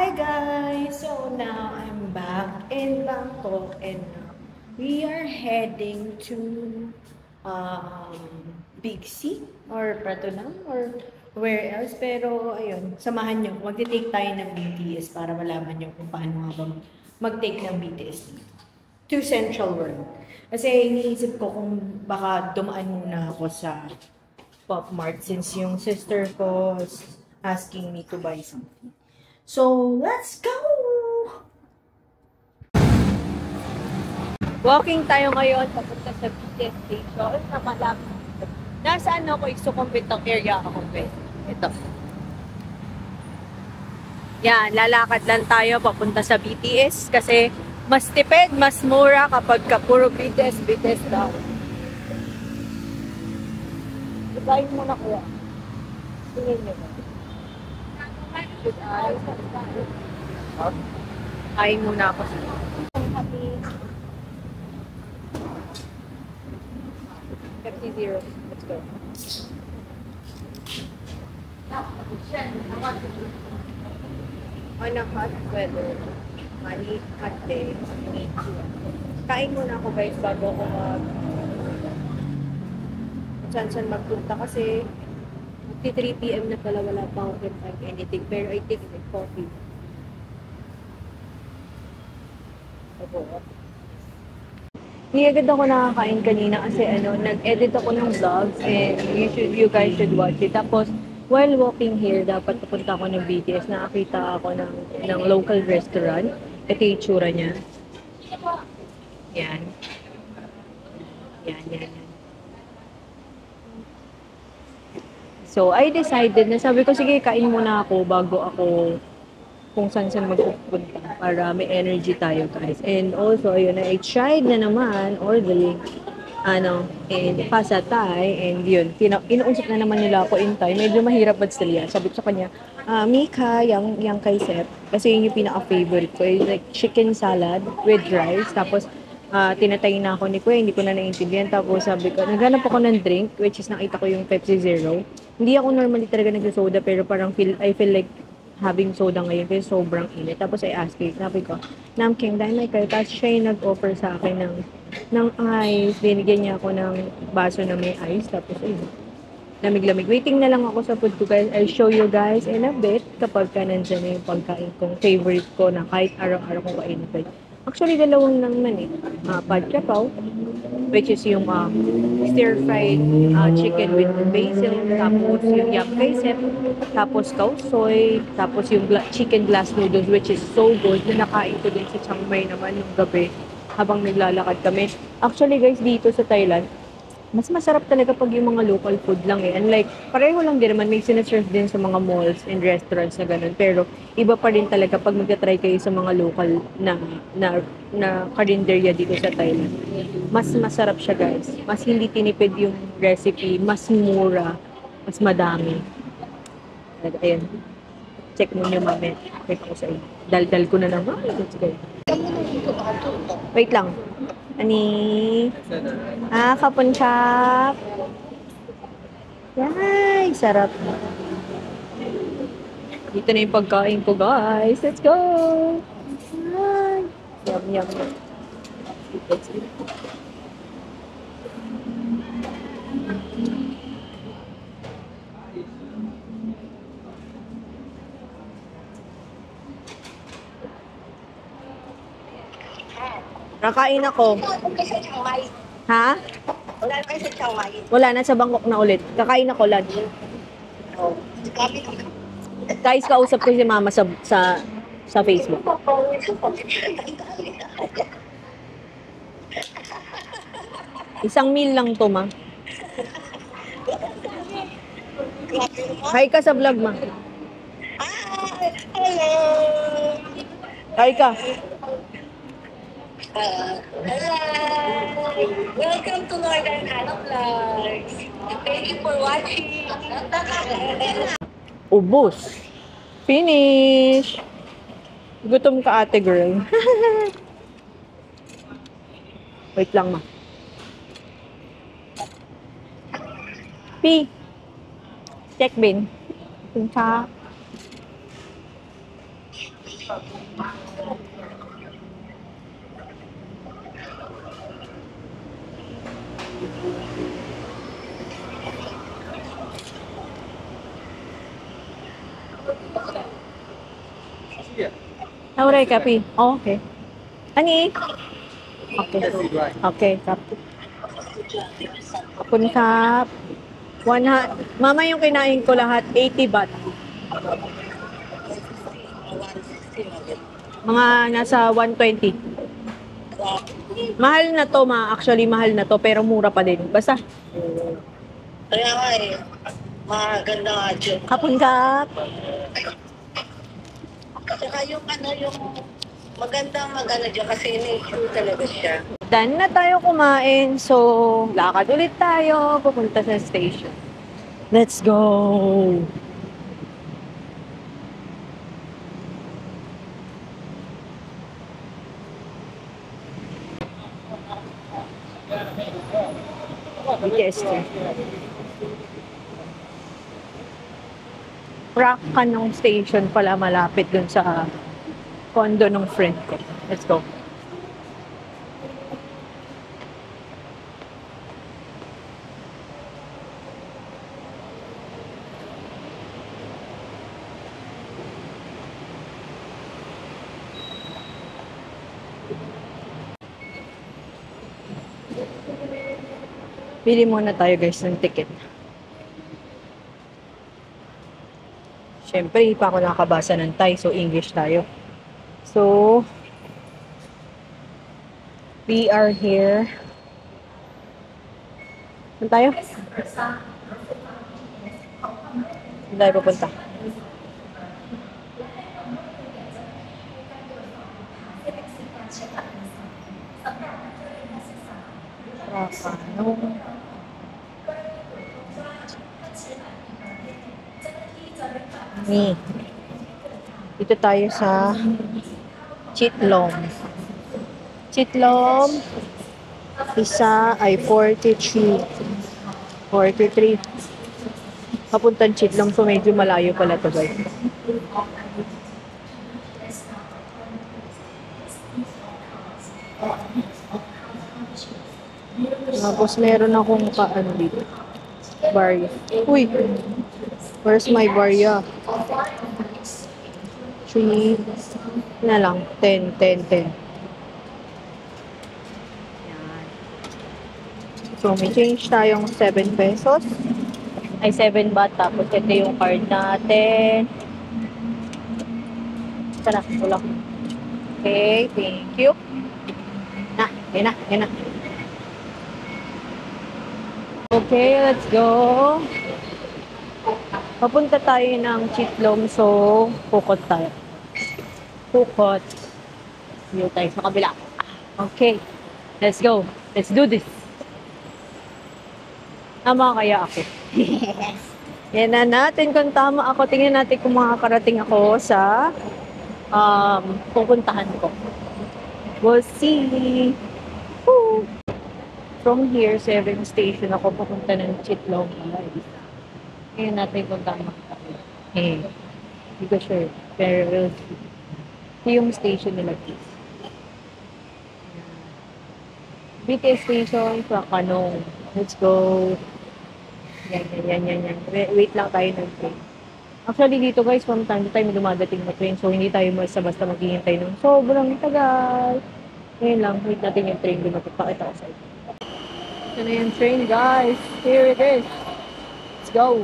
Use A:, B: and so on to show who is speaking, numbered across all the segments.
A: Hi guys! So now I'm back in Bangkok and we are heading to Big C or Pratunam or where else. Pero ayun, samahan nyo. Magte-take tayo ng BTS para malaman nyo kung paano nga ba mag-take ng BTS dito. To Central World. Kasi iniisip ko kung baka dumaan muna ako sa Pop Mart since yung sister ko was asking me to buy something. So, let's go! Walking tayo ngayon papunta sa BTS station na malapit. Nasa ano ko, isukumpitang area ako, guys. Ito. Yan, lalakad lang tayo papunta sa BTS kasi mas tipid, mas mura kapag puro BTS, BTS daw. Ibayin mo na kuya. Tingin nyo ba? Ay muna ako sa 50. Let's go. On a hot weather, hot day, kain muna ako guys bago ako saan magpunta kasi 3 PM na pala, wala pa ako find anything. Pero I take like coffee. Hindi agad ako nakakain kanina kasi nag-edit ako ng vlogs and you guys should watch it. Tapos, while walking here, dapat papunta ako ng BTS. Nakakita ako ng local restaurant. Ito yung itsura niya. Yan. Yan. So, I decided na sabi ko, sige, kain muna ako bago ako kung saan magpupunta para may energy tayo, guys. And also, ayun, I tried na naman ordering, in Pasatay, and yun, inuusap na naman nila ako in Thai. Medyo mahirap but still yan. Sabi ko sa kanya, Mika, yang kay Sep, kasi yun yung pinaka-favorite ko, is like chicken salad with rice, tapos, tinatay na ako ni Kuya, hindi ko na naiintindihan. Tapos sabi ko, naghanap ako ng drink, which is nakita ko yung Pepsi Zero. Hindi ako normally talaga nagsasoda, pero parang I feel like having soda ngayon kasi sobrang init. Tapos I asked her, sabi ko, Namking, dahil may kayo. Tapos siya yung nag-offer sa akin ng ice. Binigyan niya ako ng baso na may ice. Tapos ayun, lamig-lamig. Waiting na lang ako sa food ko, guys. I'll show you guys in a bit kapag ka nandyan na yung pagkain kong favorite ko na kahit araw-araw kong kainin. Actually, dalawang naman pad kapaw, which is yung stir-fried chicken with basil, tapos yung yam kaisep, tapos kausoy, tapos yung chicken glass noodles, which is so good, na nakain ko din sa Chiang Mai naman yung gabi habang naglalakad kami. Actually guys, dito sa Thailand, mas masarap talaga pag yung mga local food lang eh. And like, pareho lang din naman, may sinaserve din sa mga malls and restaurants na ganun. Pero, iba pa rin talaga pag magta-try kayo sa mga local na karinderya dito sa Thailand. Mas masarap siya guys. Mas hindi tinipid yung recipe, mas mura, mas madami. Ayan. Check mo nyo mamaya. Check ko sa inyo. Dal-dal ko na naman. Let's go. Wait lang. Ani? Kapunchak. Yay! Sarap. Dito na yung pagkain ko, guys. Let's go! Yay! Yum. Let's go. Kakain ako. Ha?
B: Wala na kayo sa Chiang Mai.
A: Wala na, sa Bangkok na ulit. Kakain ako lunch.
B: Oh.
A: Guys, kausap ko si mama sa Facebook. Isang meal lang to, ma. Hi ka sa vlog, ma.
B: Hello!
A: Hi ka.
B: Hello! Welcome to Northern Halo Vlogs. Thank you for watching.
A: Ubus. Finish. Gutom ka, ate girl. Wait lang, ma. P. Check bin. Punta. Nauray kapi. Oh, okay. Ani? Okay. Okay, kapi. Kapun kap. Mama yung kinain ko lahat, 80 baht. Mga nasa 120. Mahal na to, actually mahal na to, pero mura pa din. Basta,
B: Kaya nga eh, maganda nga dyan.
A: kapun kap.
B: Saka yung ano, yung magandang magana dyan kasi ini-shoot talaga siya.
A: Done na tayo kumain, so lakad ulit tayo, pupunta sa station. Let's go! Yes, sir. Rock ka ng station pala malapit dun sa condo ng friend ko. Let's go. Pili muna tayo guys ng ticket. Siyempre, hindi pa ako nakakabasa ng Thai, so English tayo. So, we are here. Saan tayo? Saan tayo pupunta? Rakano. Dito tayo sa Chitlom. Chitlom, isa ay 43. 43. Papuntang Chitlom, so medyo malayo pala to guys. Tapos meron akong paano dito. Barya. Uy! Where's my barya? 3 na lang. 10. Yan. So, may change tayong 7 pesos. Ay, 7 baht. Tapos, ito yung card natin. Tara, tulak. Okay, thank you. Yan na. Okay, let's go. Papunta tayo ng Chitlom, so Pukot tayo. Pukot. Dito tayo sa kabila. Okay, let's go. Let's do this. Tama kaya ako? Yan na natin kung tama ako. Tingnan natin kung makakarating ako sa pupuntahan ko. We'll see. Woo! From here, 7 station ako papunta ng Chitlom. Ngayon natin kung tama. Hindi ko sure. Pero we'll see. Ito yung station nila, please. BTS station sa Kanong. Let's go. Yan. Wait lang tayo ng train. Actually, dito guys, from time to time, dumadating na train. So, hindi tayo basta maghihintay ng sobrang tagal. Ngayon lang, wait natin yung train. Pakita ko sa inyo. Ito na yung train, guys. Here it is. Let's go.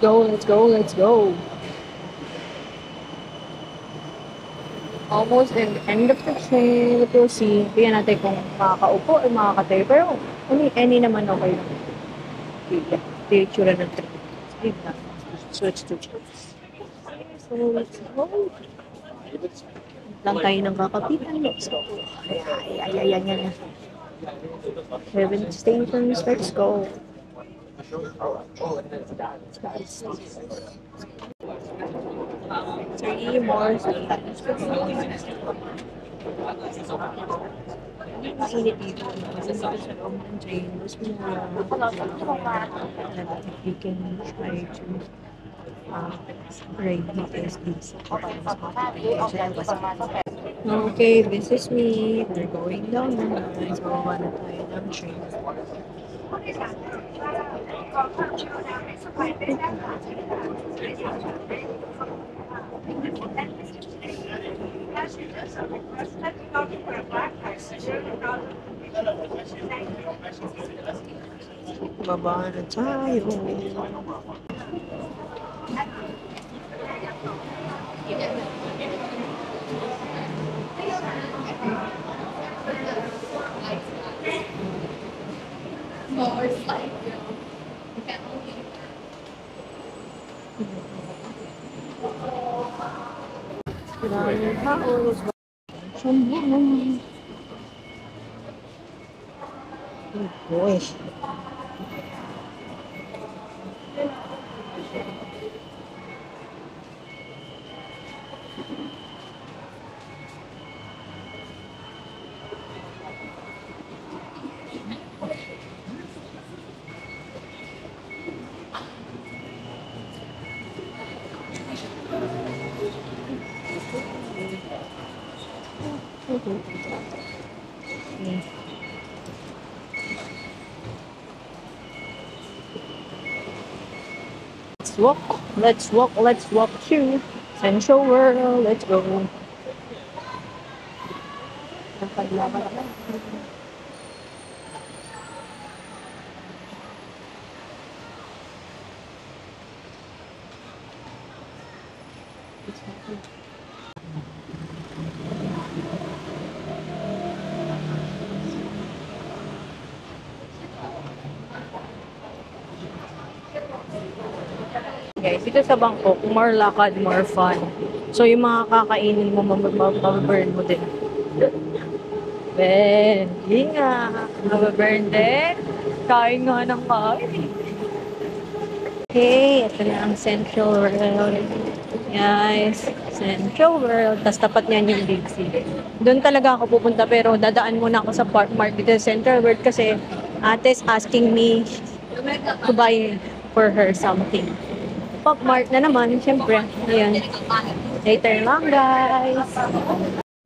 A: Let's go. Almost in the end of the train. We'll see. Tingnan natin kung makakaupo o makakatayo. Pero any naman okay lang. Ito yung tsura ng train. Switch to choice. So, let's go. Lang tayo ng kakapitan. Let's go. Ayan. 7 stations. Let's go. 3 more stations. Init dito. Kasi sa loob ng train, mas mura. You can try to Right details please. Okay, this is me. We're going down na guys. Bababa na tayo ng train. Baba na tayo. Maraming tao. Sambungan. Oh boy. Let's walk. Let's walk. Let's walk to Central World. Let's go. Guys, dito sa Bangkok, more lakad, more fun. So, yung mga kakainin mo, mababurn mo din. Ben, yun nga. Mababurn din. Kain nga ng kain. Okay, ito na ang Central World. Guys, Central World. Tapos tapat niyan yung Big C. Doon talaga ako pupunta pero dadaan muna ako sa Park Mart dito sa Central World kasi ate's asking me to buy for her something. Pop Mart na naman, syempre. Ayan. Later lang, guys.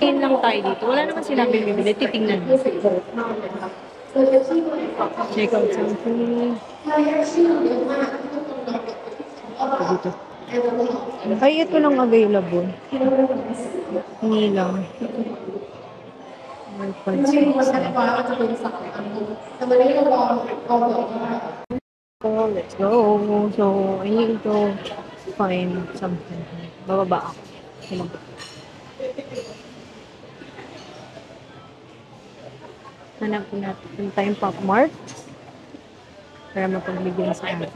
A: Tingin lang tayo dito. Wala naman silang bibili. Titingnan. Check out something. Ito dito. Ay, ito lang available. Hindi lang. So, let's go. So, I need to find something. Bababa ako. Hanap ko natin tayong Pop Mart para mapagbigyan sa atin.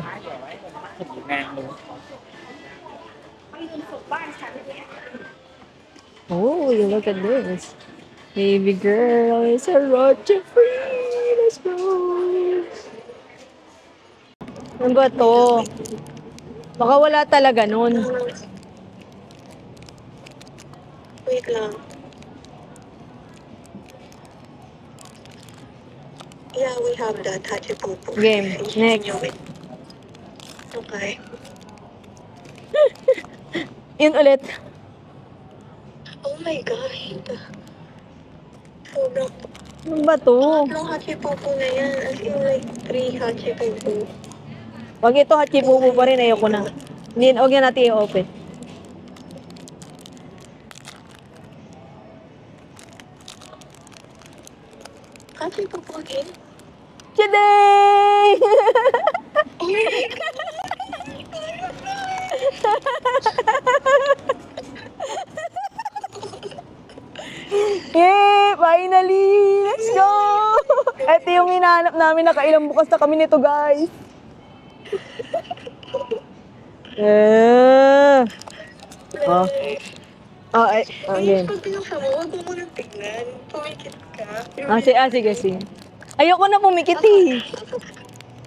A: Oh, you look at this. Baby girl, it's a rocha free. Let's go. Ano ba to? Baka wala talaga nun.
C: Wait lang. Yeah, we have that Hachipupu.
A: Game. Next.
C: Okay.
A: Yun ulit.
C: Oh my God. Sobrang
A: Ano ba to?
C: tatlong Hachipupu na yan. As in like 3 Hachipupu.
A: Wag ito, hachipupu pa rin. Ayoko na. Hindi, huwag na natin i-open.
C: Hachipupu again?
A: Chideng!
C: Oh my God.
A: Yay! Finally! Let's go! Ito yung hinahanap namin. Nakailang bukas na kami nito, guys. Oh. Oh, ay. Oh,
C: Ayun,
A: game.
C: pag binuksan mo, huwag mo munang tignan. Pumikit ka.
A: Sige, sige. Ayoko na pumikit eh.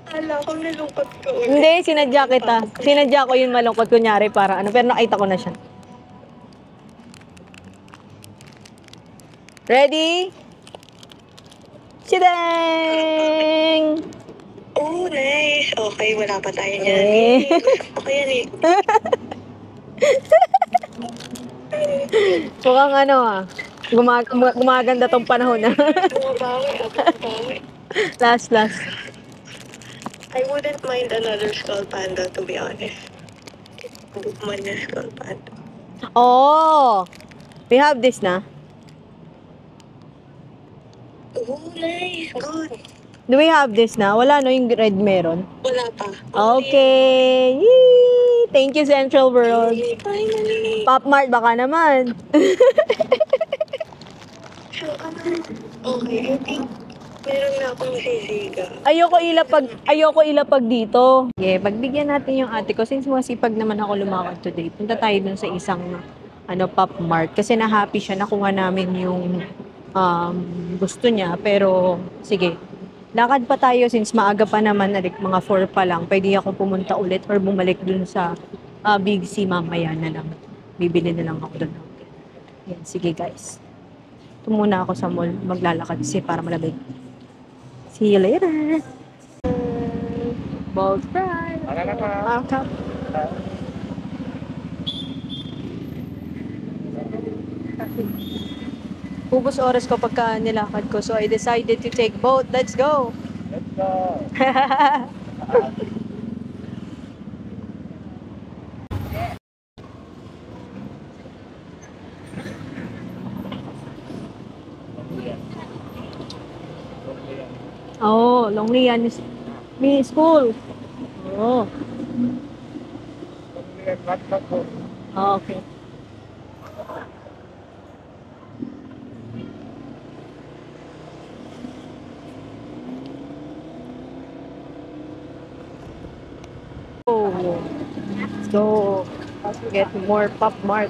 C: Ala ko, nalungkot ko.
A: Hindi, sinadya kita. Sinadya ko yun malungkot kunyari para ano. Pero nakita ko na siya. Ready? Chideng!
C: Oh Oh, nice. Okay, wala pa tayo niyan.
A: Eh.
C: Gusto ko yan eh.
A: Mukhang ano gumaganda tong panahon na.
C: Bumabawi, bumabawi.
A: Last.
C: I wouldn't mind another skull panda, to be honest. Bookman na skull panda.
A: Oh! We have this na.
C: Oh, nice. Good.
A: Do we have this na? Wala no, yung red meron.
C: Wala pa.
A: Okay! Yee! Thank you, Central World.
C: Yay, finally.
A: Pop Mart baka naman.
C: So, okay, I think meron na akong sisiga.
A: Ayoko ilapag dito. Yeah, pagbigyan natin yung ate ko since masipag naman ako lumakad today. Punta tayo dun sa isang Pop Mart kasi na-happy siya nakuha namin yung gusto niya pero sige. Lakad pa tayo since maaga pa naman, mga 4 pa lang. Pwede akong pumunta ulit or bumalik dun sa Big C mamaya na lang. Bibili na lang ako dun. Yan, sige guys. Ito muna ako sa mall. Maglalakad kasi para malamig. See you later. Bald fry. Okay. Ubus oras ko pagka nilakad ko. So I decided to take boat. Let's go.
D: Let's go.
A: Oh, Longlian is me school. Oh, okay. Oh, let's go. Get more Pop Mart.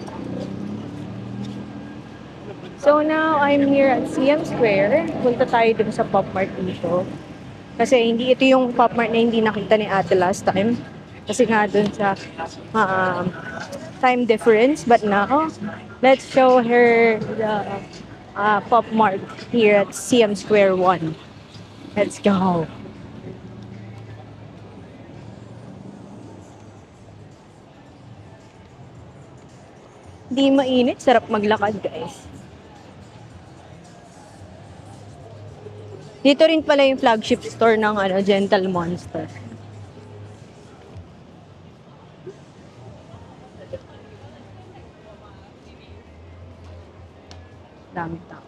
A: So now I'm here at CM Square. Punta tayo dun sa Pop Mart dito. Kasi hindi ito yung Pop Mart na hindi nakita ni ate last time. Kasi nga dun sa time difference. But now, let's show her the Pop Mart here at CM Square 1. Let's go. Hindi mainit. Sarap maglakad, guys. Dito rin pala yung flagship store ng Gentle Monster. Dami tao.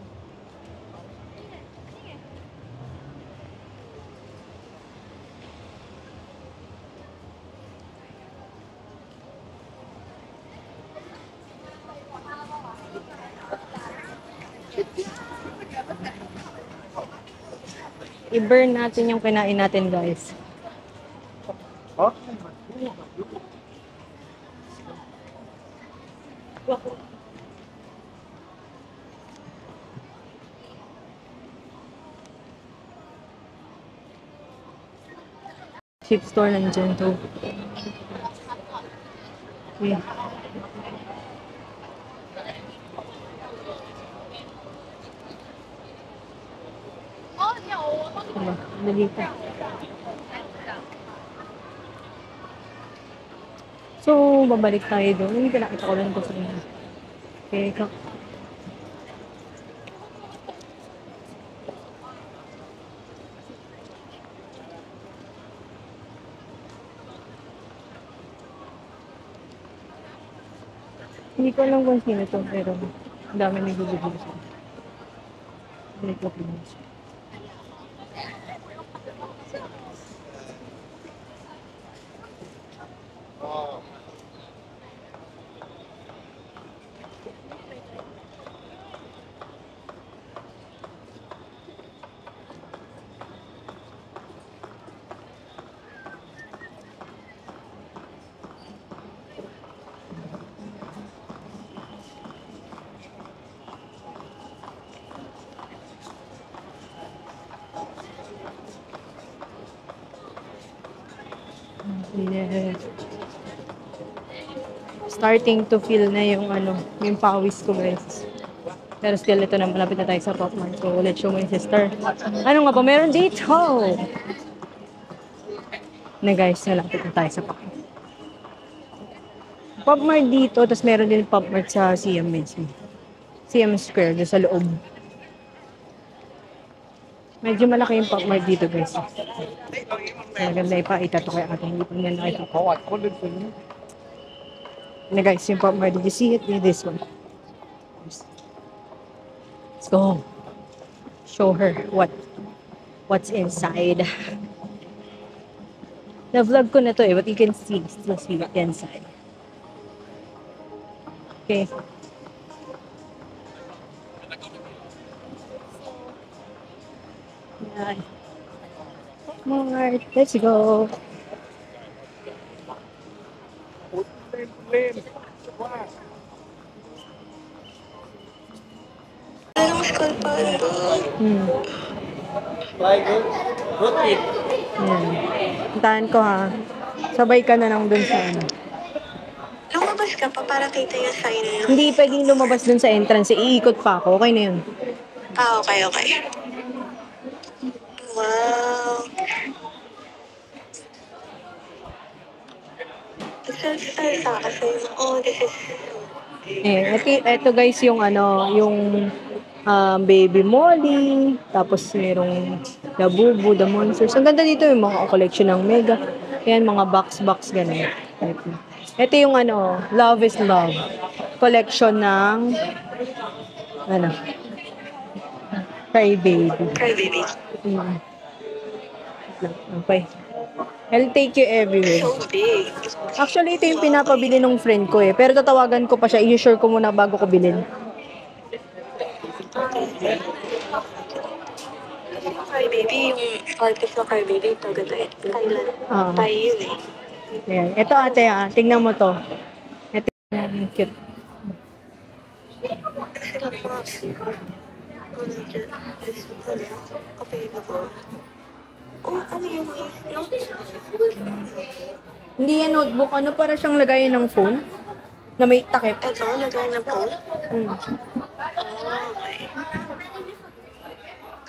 A: I-burn natin yung kinain natin, guys.
D: Oh?
A: Chip store ng Gento. Okay. Diba? Dito. So, babalik tayo doon. Hindi nakita ko lang ito sa inyo. Okay, hindi ko alam kung sino ito, pero ang dami nagbibigay siya. Balik ko siya. Yes. Starting to feel na yung yung pawis ko, guys. Pero still, ito na, malapit na tayo sa Pop Mart. So, let's show my sister. Ano nga ba meron dito? Na guys, nalapit na tayo sa Pop. Pop Mart dito, tapos meron din Pop Mart sa CM mismo. CM Square, doon sa loob. Medyo malaki yung Pop Mart dito guys. Maganda ipakita to kaya ating hindi pa nila nakita. Na guys, yung Pop Mart, did you see it? This one. Let's go. Show her what's inside. Na-vlog ko na to but you can still see it inside. Okay. Yan. More. Let's go.
C: Anong school panda?
A: Yan. Puntahan ko ha. Sabay ka na lang dun sa ano.
C: Lumabas ka pa para kita yung sign na yun.
A: Hindi pwedeng lumabas dun sa entrance. Iikot pa ako. Okay na yun.
C: Okay. Wow. Salsa kasi, this is...
A: Ito guys yung yung Baby Molly, tapos merong Labubu, The Monsters. Ang ganda dito yung mga collection ng Mega. Ayan, mga box ganun. Ito yung Love is Love. Collection ng Cry Baby.
C: Crybaby.
A: Okay. I'll take you everywhere.
C: So big.
A: Actually, ito yung pinapabili ng friend ko Pero tatawagan ko pa siya. I-sure ko muna bago ko bilhin.
C: Crybaby, yung artist na Crybaby, taga Thailand. Thai yun
A: Ayan. Ito ate, tingnan mo to. Ito yung cute.
C: Ano yun?
A: Hindi yan notebook. Para siyang lagayan ng phone na may takip.
C: Ito, lagay na po.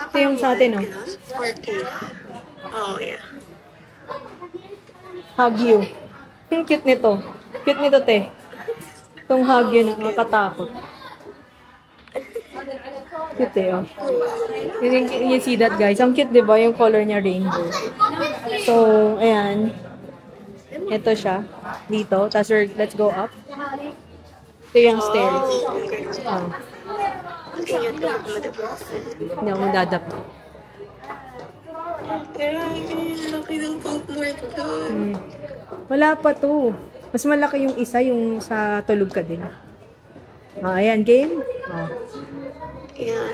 A: Ito yung sa atin,
C: 4K. Oh, yeah.
A: Hagyu. Yung cute nito. Cute nito, te. Itong Hagyu na nakakatakot. Cute You see that, guys? Ang cute, di ba? Yung color niya rainbow. So, ayan. Ito siya. Dito. Tapos, let's go up. Ito yung stairs. Hindi ako dadap.
C: Laki ng Pop Mart ko.
A: Wala pa to. Mas malaki yung isa, yung sa tulog ka din. Ayan, game.
C: Yeah,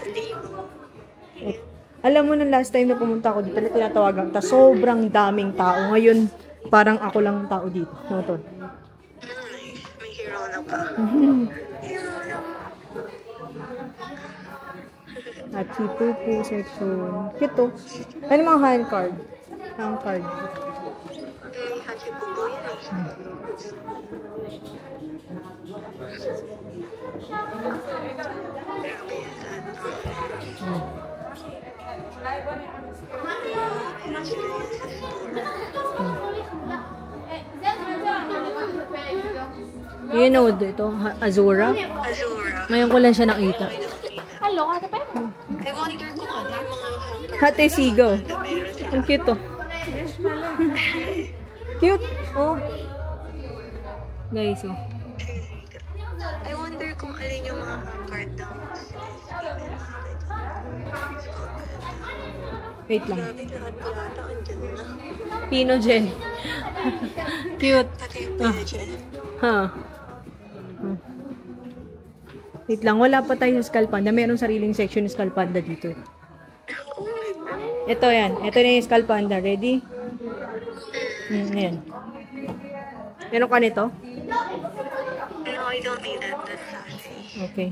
A: Alam mo, nung last time na pumunta ako dito, na tinatawagan ta, sobrang daming tao. Ngayon, parang ako lang tao dito. Ito.
C: may hero na pa.
A: At Pupu section. Cute Ano mga hand card? Hand card.
C: May Hachipupo yan
A: You know, ito, Azura.
C: Azura.
A: Ngayon ko lang siya nakita.
C: I wonder kung ano yung mga
A: Hate Sigaw. Ang cute Cute. Guys,
C: I wonder kung alin yung mga card daw.
A: Wait lang.
C: Grabe, lahat yata andyan na.
A: Pino Jen. Cute.
C: Pati yung pila dyan.
A: Wait lang, wala pa tayo sa Skull Panda. Merong sariling section ng Skull Panda dito. Ito yan. Ito na yung Skull Panda. Ready? Ayan. Meron ka nito?
C: No, I don't need that. That's sassy.
A: Okay.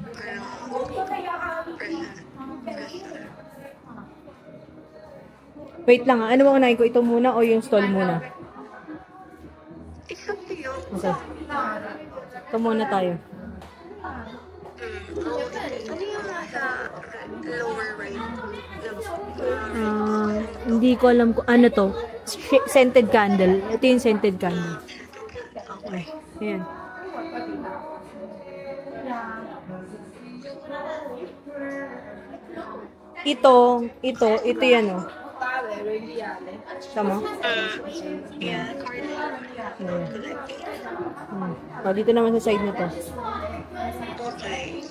A: Wait lang Ano mo unahin ko? Ito muna o yung stall muna?
C: It's up to you.
A: Okay. Ito muna tayo.
C: Ano yung nasa lower right?
A: Hindi ko alam kung ano to. Scented candle. Ito yung scented candle.
C: Okay.
A: Ayan. Ito yan oh. Tama?
C: Yeah, card.
A: Ayan. Oh, dito naman sa side na to.
C: Okay.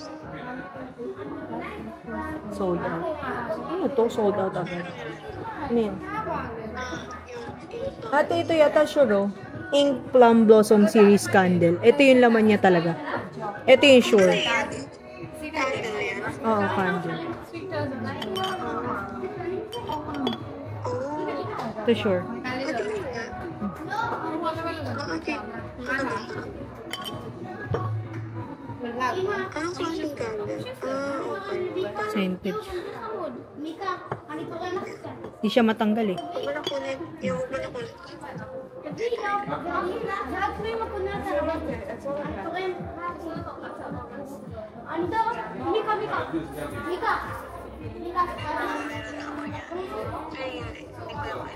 A: Sold out. Ano to? Sold out agad. Ano yan? Ate, ito yata sure oh. Ink Plum Blossom Series Candle. Ito yung laman niya talaga. Ito yung sure.
C: Candle yan.
A: Oo, candle. Ito sure.
C: Okay. Anong klaseng candle? Okay.
A: Scented. Hindi siya matanggal eh.
C: Wala kunin. Yung wala kunin. Ay, hindi. Hindi ko yung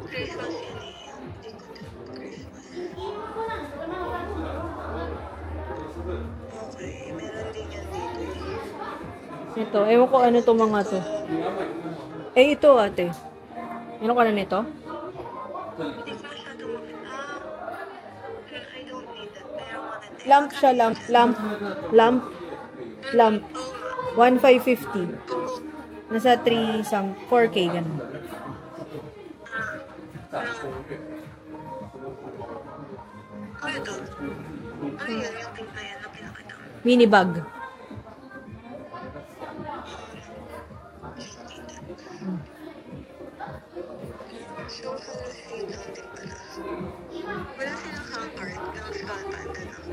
C: Christmas yun eh. Hindi ko Christmas. Okay, meron din yan dito eh.
A: Ito, ewan ko ano to mga to. Eh, ito ate. Ano ka na nito?
C: Hindi ko masyado I don't need that. Pero maganda.
A: Lamp siya, lamp. 1,550. Nasa 4K ganun.
C: Ano ito? Ano yun? Yung pink na yan na pinakita ko.
A: Mini bag.
C: So, ano sila din pala? Wala silang hamper. Yung skull panda na.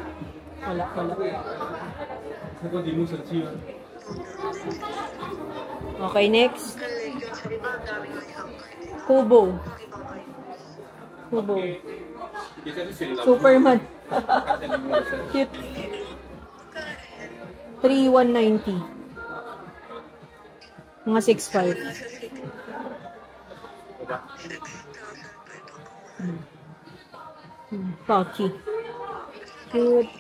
A: Wala. Okay, next.
C: Unlike yung sa iba, ang daming may hamper.
A: Kubo. Kubo. Superman. Cute. 3,190. Mga 6,500. Pocky. Cute.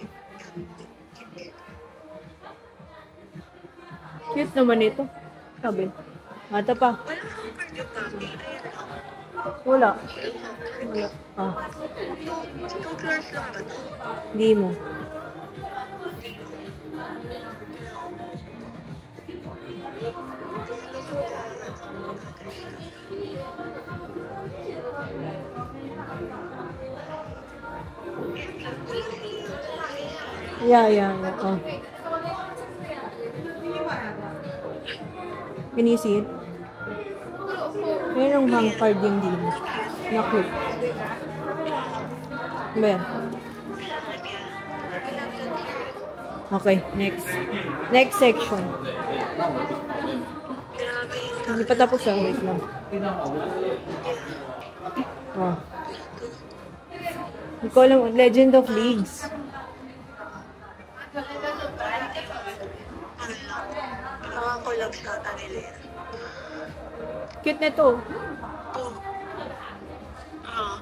A: Cute naman ito. Sabi. Mata pa.
C: Walang hamper yung papi. Ayan.
A: Wala. Ah,
C: 2 floors lang ba ito?
A: di mo. Yeah. Oh. Can you see it? Mayroong hang card din din. Na-clip. Ano ba yan? Okay, next. Next section.
C: Grabe yung
A: Hindi pa tapos ah. Wait lang. Oh. Hindi ko alam. Legend of Leagues.
C: mga collabs ata nila yan.
A: Cute na to.
C: Oh.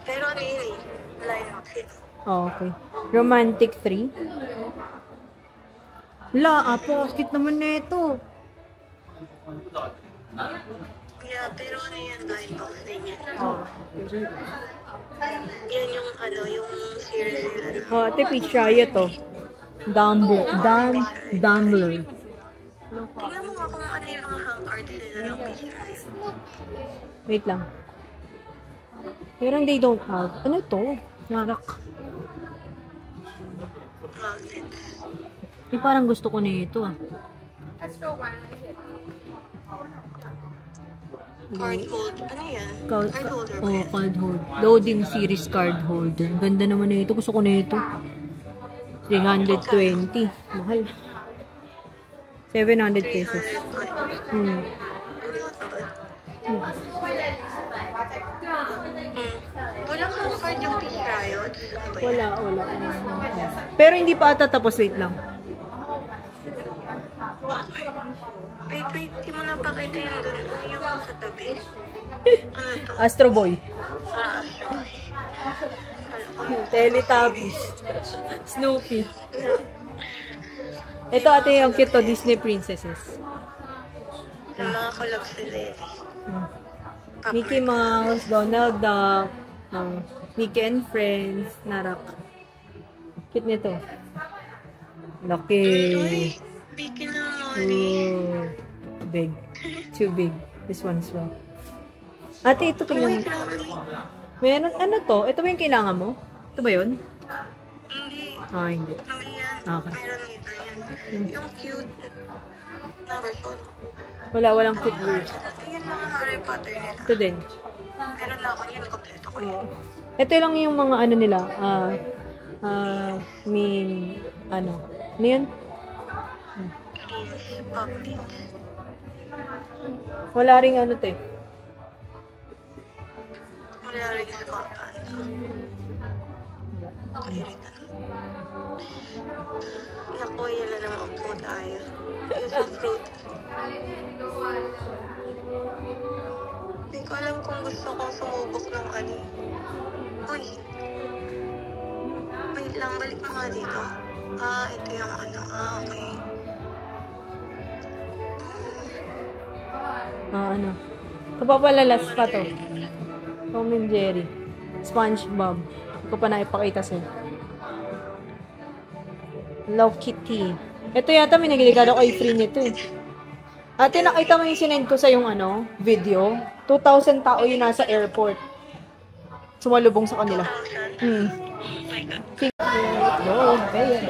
C: Pero ano yun eh? Wala yung outfit.
A: Oh, okay. Romantic 3. La, apo. Cute naman na ito.
C: Yeah, pero ano yan? Blind box din yan.
A: Oh.
C: Yan yung ano, yung series nila.
A: Oh, ate, peach raya to. Dumbler. Dumbler.
C: Tingnan mo nga kung ano yung mga hang arts nila ng picture.
A: Wait lang. Pero they don't have. Ano to? Narak.
C: Mountains.
A: Parang gusto ko na ito ah.
C: Card hold. Ano yan?
A: Card
C: Card holder ba
A: oh,
C: yan?
A: card hold. Loading series card holder. Ganda naman na ito. Gusto ko na ito. 320. Mahal. 700 pesos. Hmm.
C: Walang hang card yung Peace Riot. Ano ba yan?
A: Wala. Pero hindi pa ata tapos. Wait lang.
C: Wait, di mo napakita yung doon. Yung sa tabi. Ano to?
A: Astro Boy.
C: Ah,
A: Teletubbies. Snoopy. Ito ate yung cute to, Disney princesses.
C: yung mga collab sila eh.
A: Mickey Mouse, Donald Duck, Mickey and Friends, Narak. Cute nito. Laki.
C: Biki na money.
A: Ooh, big. Too big. This one as well. Ate, ito tingnan mo. Meron, ano to? Ito ba yung kailangan mo? Ito ba yun?
C: Hindi.
A: Ah, hindi.
C: Mali yan.
A: Okay.
C: Meron dito yan. Yung cute na version.
A: Walang cute words.
C: Yan mga Harry Potter nila.
A: Ito din.
C: Meron na ako yun. Kompleto ko yun.
A: Ito lang yung mga ano nila. Ano yan?
C: Please, public.
A: Wala ring ano te.
C: Wala rin sa content. Naku, yan na naman po tayo. Yung sa fruit. Hindi ko alam kung gusto kong sumubok ng ano. Uy. Wait lang, balik mo nga dito. Ah, ito yung ano. Ah, okay.
A: Ano. Ito pa pala last pa to. Tom and Jerry. SpongeBob. Hindi ko pa naipakita sa'yo. Hello Kitty. Ito yata may nagiligado kay free nito eh. Ate, nakita mo yung sinend ko sa yung ano, video? 2,000 tao yung nasa airport. Sumalubong sa kanila. Sige. Go. Okay.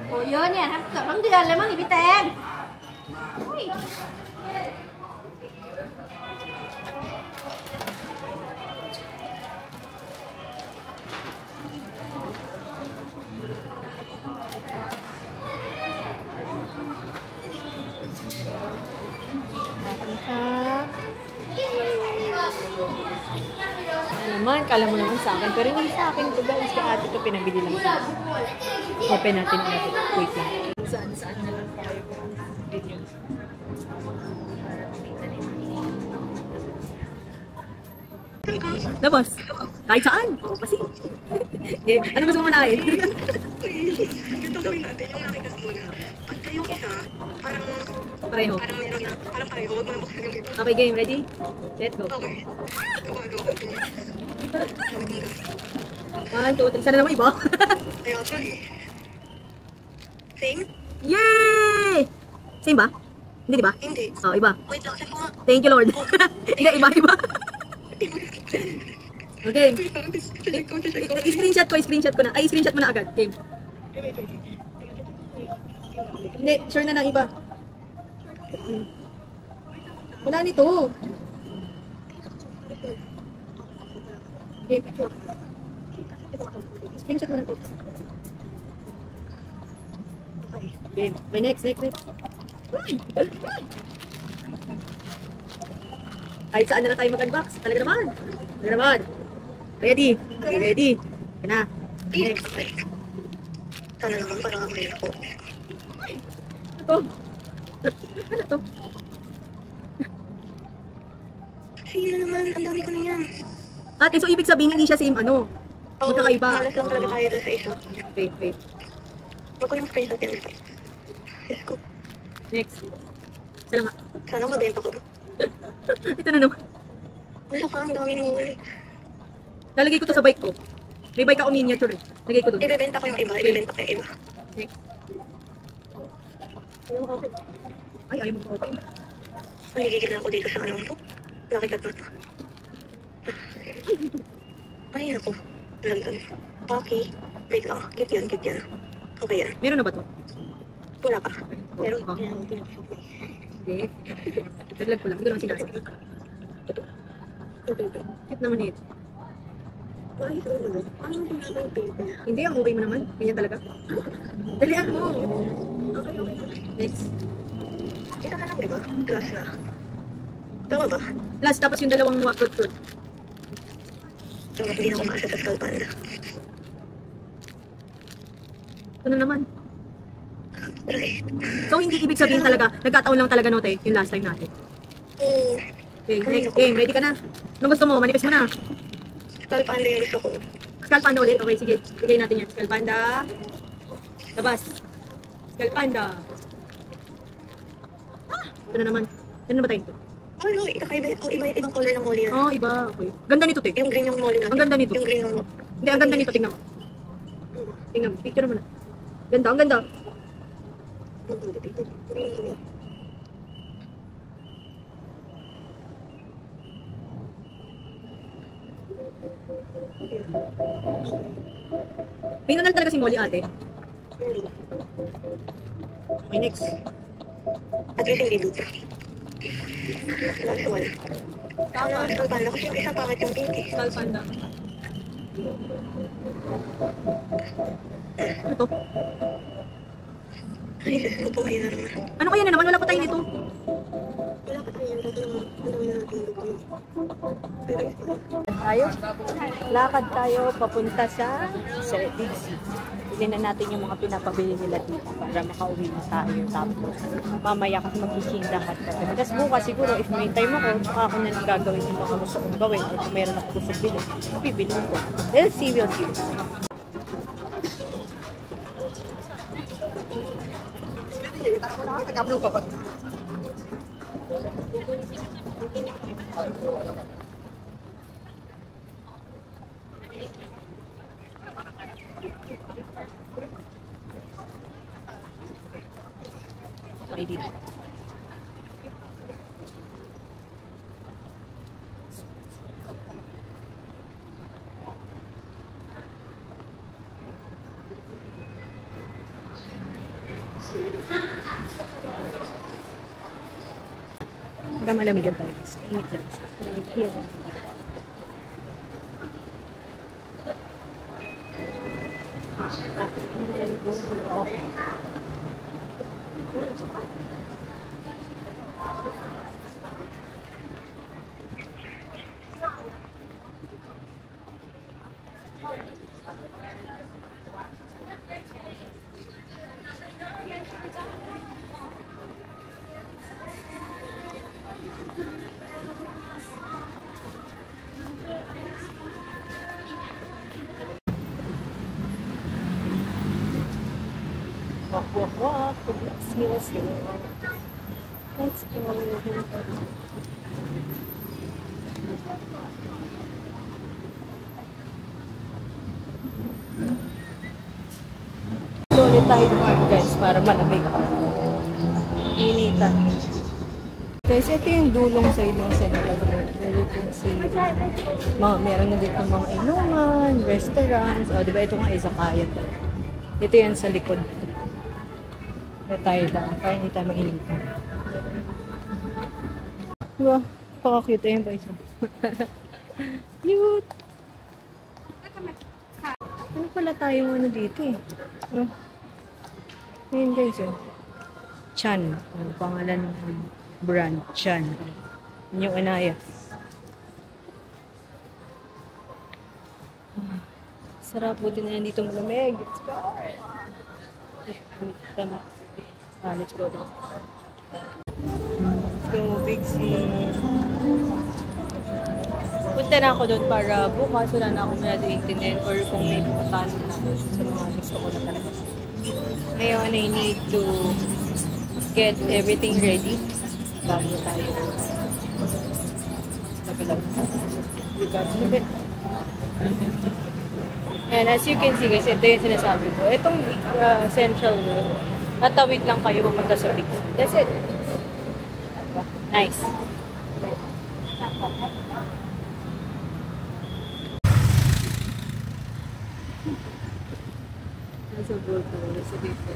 E: Ủa vô nha, hắn cỡ lắm tiền lên mất gì bị tèn. Ui.
A: Naman, kala mo naman sa akin. Pero hindi sa akin ito guys. Kaya ate ito pinabili lang sa akin. Open natin ulit. Wait lang. Saan na lang tayo video. Labas. Kahit saan. Kasi. Eh, ano gusto mo manahin?
C: Ito gawin natin yung nakita muna. Pagka yung isa, parang
A: Pareho.
C: meron na. Parang pareho. Huwag mo na buksan yung dito.
A: Okay, game. Ready? Let's go.
C: Okay. Gawa.
A: 1, 2, 3. Sana naman iba.
C: Ayaw, sorry. Same?
A: Yay! Same ba? Hindi, di ba?
C: Hindi.
A: Oh, iba.
C: Wait lang, saan ko nga?
A: Thank you, Lord. Hindi, iba. Okay. I-screenshot ko na. Ay, screenshot mo na agad. Game. Hindi, sure na ng iba. Wala nito. Game. Screenshot mo na ito. Game. May next. Kahit saan na lang tayo mag-unbox. Talaga naman. Ready? Okay, ready. Yan na. Next.
C: Sana naman parang ako yun ako.
A: Ito. Ano to?
C: Sige na naman, ang dami ko na yan.
A: Ate, so ibig sabihin hindi siya same ano? Magkakaiba.
C: Malas lang talaga tayo doon sa isa.
A: Wait.
C: Huwag ko yung screenshot yan. Let's go.
A: Next. Isa lang nga.
C: Sana mabenta ko.
A: Ito na naman.
C: Wala ka, ang dami nung ulit.
A: Lalagay ko to sa bike ko. May bike ako miniature eh. Lagay ko doon.
C: Ibebenta ko yung iba.
A: Next. Ay, ayaw mo ko.
C: Nagigigil na ako dito sa anong to. Nakita ko to. Ay, ako. London. Okay. Wait lang. Keep yan. Okay yan.
A: Meron na ba to?
C: Wala pa. Meron.
A: Oh. Hindi. Daglag ko lang. Hindi ko lang sinasabi. Cute naman ito.
C: Ay, ano? Ano yung ginagawa yung paper?
E: Hindi, ang okay mo naman. Ganyan talaga. Dalihan mo.
C: Okay, okay.
E: Next.
C: Kita ka lang, di ba? Class na. Tama ba?
E: Last, tapos yung dalawang fruit.
C: Tama, hindi na kumasa sa Skull Panda.
E: Ano naman?
C: Right.
E: So, hindi ibig sabihin talaga, nagkataon lang talaga, no, te, yung last time natin. Okay, next game. Ready ka na? Anong gusto mo? Manifest mo na.
C: Skull Panda yung gusto ko.
E: Skull Panda ulit. Okay, sige. Bigay natin yan. Skull Panda. Labas. Skull Panda. Ito na naman. Ano na ba tayo ito?
C: Oh, no, ibang color ng molly yan.
E: Oh, iba. Okay. Ganda nito, te.
C: Yung green yung molly natin.
E: Ang ganda nito.
C: Yung green yung...
E: Hindi, ang ganda nito. Tingnan mo. Tingnan mo. Picture mo na. Ganda, ang ganda. May nanal talaga si Molly, ate. Okay, next.
C: At least hindi blue. Last one. Ano, Skull Panda kasi yung isang pangit yung pink eh.
E: Skull Panda. Ano to?
C: Ay, nabuhay na naman.
E: Ano kaya na naman? Wala pa tayo dito.
C: Wala pa tayo. Ano na natin. Pero
A: Tayo? Lakad tayo papunta sa Big C. Bilhin na natin yung mga pinapabili nila dito para makauwi na tayo. Tapos mamaya kasi mag-isindahan ka. Tapos bukas siguro if may time ako, saka ako na lang gagawin yung mga gusto kong gawin. Or kung meron ako gusto bilhin, bibilhin ko. We'll see, we'll see. Okay, dito. Hanggang malamigan tayo. Init lang. Here. Walk. Let's go. Let's go. Ulit tayo guys para malamig. Initan. Guys, ito yung dulong sa ilang Central Road. Where you can see meron na dito mga inuman, restaurants. O, diba ito nga izakaya. Ito yan sa likod. Ito tayo lang. Kaya hindi tayo mainitan. Diba? Paka-cute eh yung isa. Cute! Ano pala tayong ano dito eh? Oh. Ayun guys oh. Chan. Ang pangalan ng brand. Chan. Yun yung Anaya. Sarap. Buti na nandito malamig. Let's go. Tama. Let's go. Let's go, Big C. Punta na ako doon para bukas wala na akong graduating din or kung may pupuntahan na ako sa mga gusto ko na talaga. Ngayon, I need to get everything ready bago tayo magalaw. And as you can see guys, ito yung sinasabi ko. Itong Central Road, natawid lang kayo pupunta sa Big C. That's it. Nice. Nasa Bordeaux, nasa dito.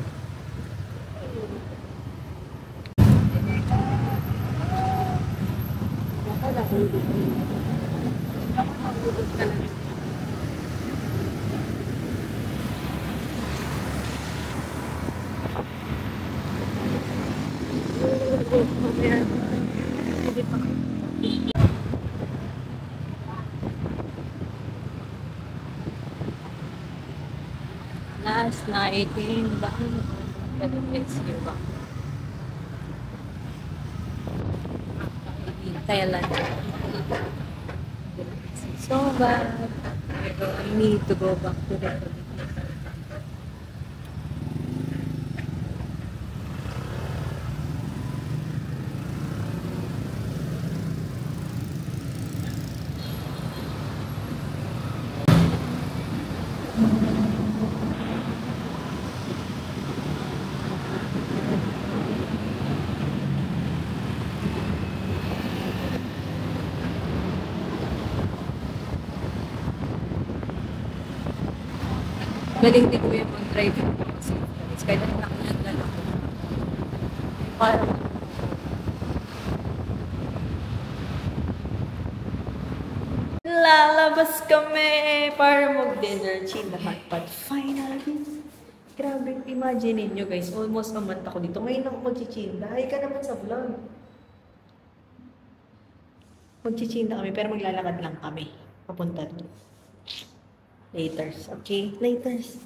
A: Last night in Bangkok. It's here ba? Thailand. So bad. Pero I need to go back to the Philippines. Galing din ko yung mag-drive yung mga safeguards. Kaya nakakilala ko. Parang lalabas kami para mag-dinner. Chill lahat. But finally, grabe, imagine nyo guys, almost a month ako dito. Ngayon ako mag-chill. Dahil ka naman sa vlog. Mag-chill na kami, pero maglalakad lang kami. Papunta doon. Laters, okay? Laters.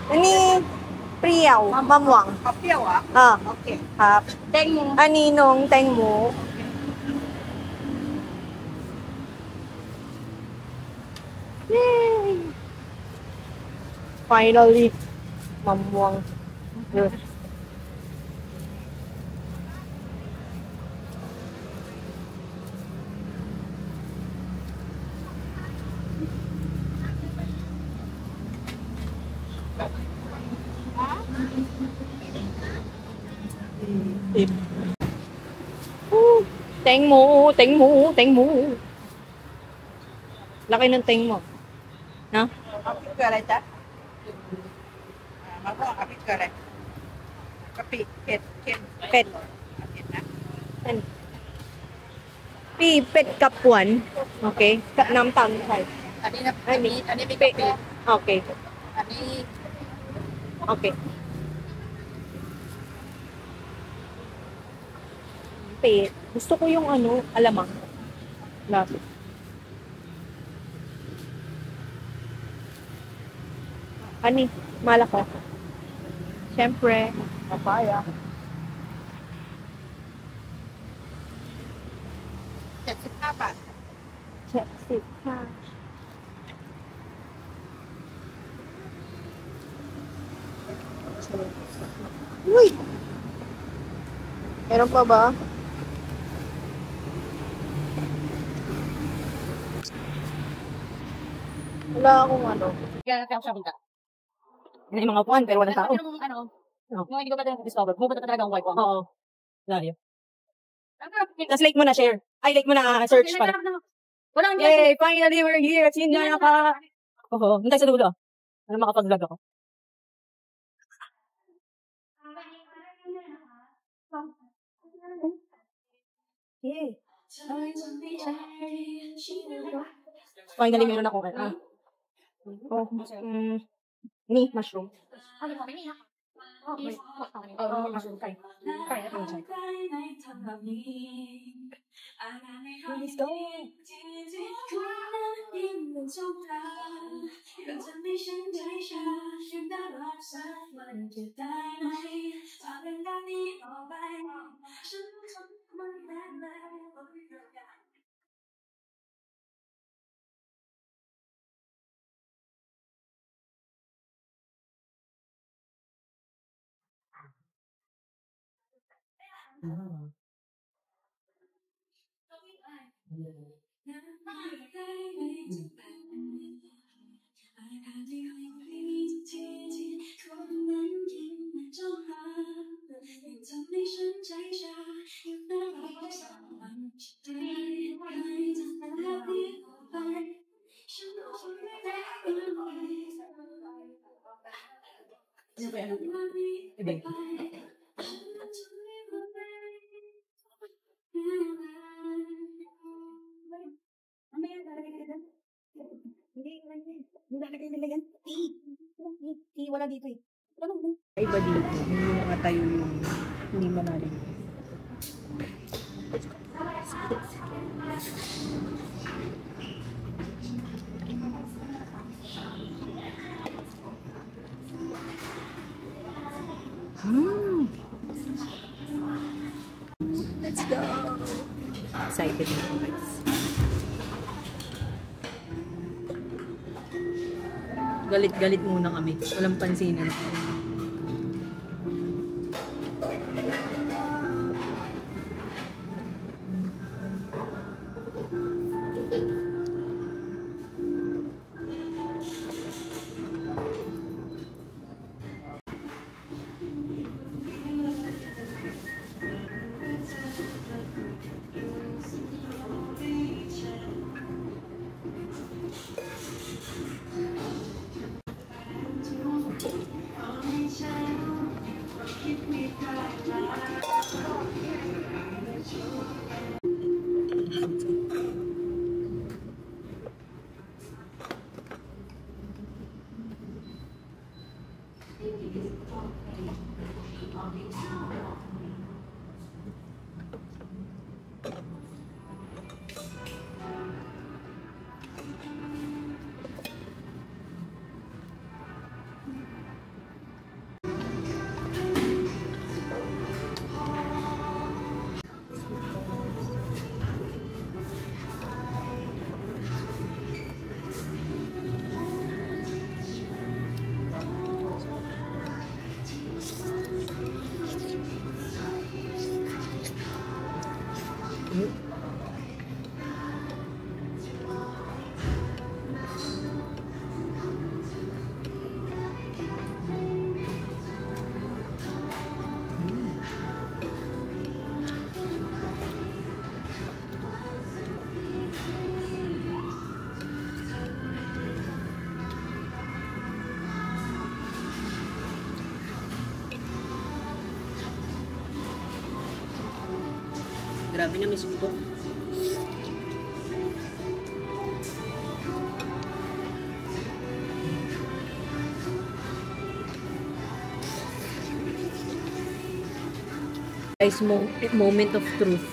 A: Ani Priyaw, Mamwang.
F: 好票啊
A: Ah,
F: ，OK，
A: hap.
F: 灯笼
A: Aninong teng mo? Yay! Finally, Mamwang. Yes. Tip. Teng mo, teng mo, teng mo. Laki ng teng mo. Na?
F: kapit ka rin ta? Mako, kapit ka rin. Kapit, pet, ken.
A: Pet.
F: Kapit na.
A: Ano? Pipet kapuan. Okay. Namtam kay.
F: อันนี้นะอันนี้เป็น
A: Pe.
F: กะปิ
A: Okay.
F: อันนี้
A: Okay. Pe. Gusto ko yung ano, alamang. Love. Ani, malako. Siyempre, papaya.
F: 75 บาท
A: Check sit ha. Uy! Meron pa ba? Wala akong ano.
F: Kaya siya punta.
A: Yan yung mga upuan, pero walang tao.
F: Pero ano,
A: Oh.
F: nung hindi ko pa discover, pupunta talaga ang wife ko.
A: Oo. Layo. Tapos like mo na share. Ay, like mo na search pala.
F: Walang
A: Yay! Finally, we're here! At yun na naka... Oo, hintay sa dulo. Ano makapag-vlog ako? Yay! Finally, meron ako. Oh, ni mushroom. Mushroom. Kaya. Kaya na siya. Let's go! Hindi.
E: Nilalagay nila yan. Wala dito eh. Ano?
A: Iba dito. Hindi nakatayo yung hindi malalim. Let's go! Excited na ako, guys. Galit-galit muna kami. Walang pansinan. Grabe na, miss ko. Guys, moment of truth.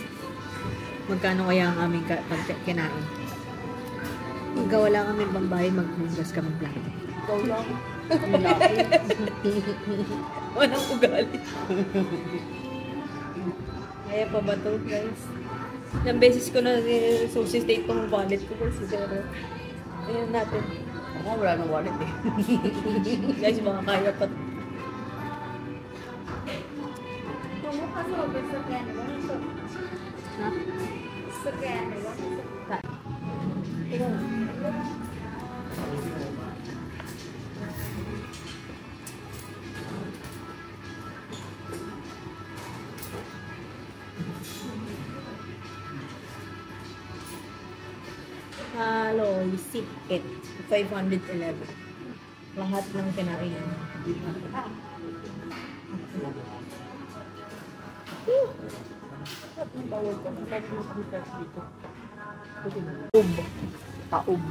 A: Magkano kaya ang aming kinain? Pagka wala kami pambayad, maghugas ka magplato.
F: Ikaw lang.
A: Walang ugali. Kaya pa ba to, guys? Ilang beses ko na resuscitate tong wallet ko kasi pero ayun natin.
F: Ako, wala nang wallet eh.
A: Guys, mga kaya pa. Ha? Haloy Siket 511. Lahat ng kinain. Taob.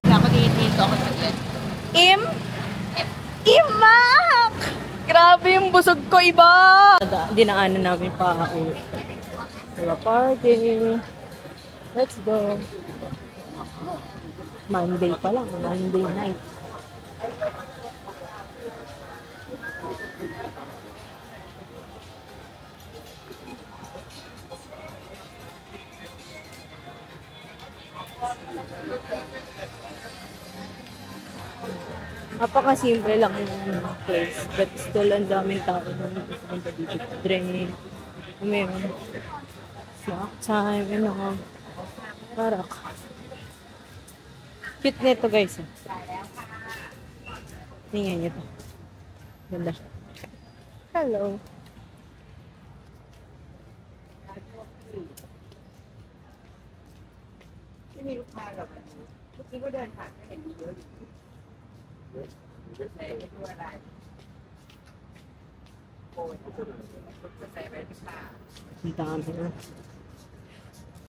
F: Ako dito ako sa
A: Imak! Grabe yung busog ko, iba! Dinaanan namin pa ako. Party. Let's go. Monday pa lang. Monday night. Napaka-simple lang yung place. But still, ang daming tao na pupunta dito. Drink. Meron. Snack time. Ano. Parak. Cute na ito, guys. Tingnan nyo ito. Ganda siya. Hello. Ang dami na.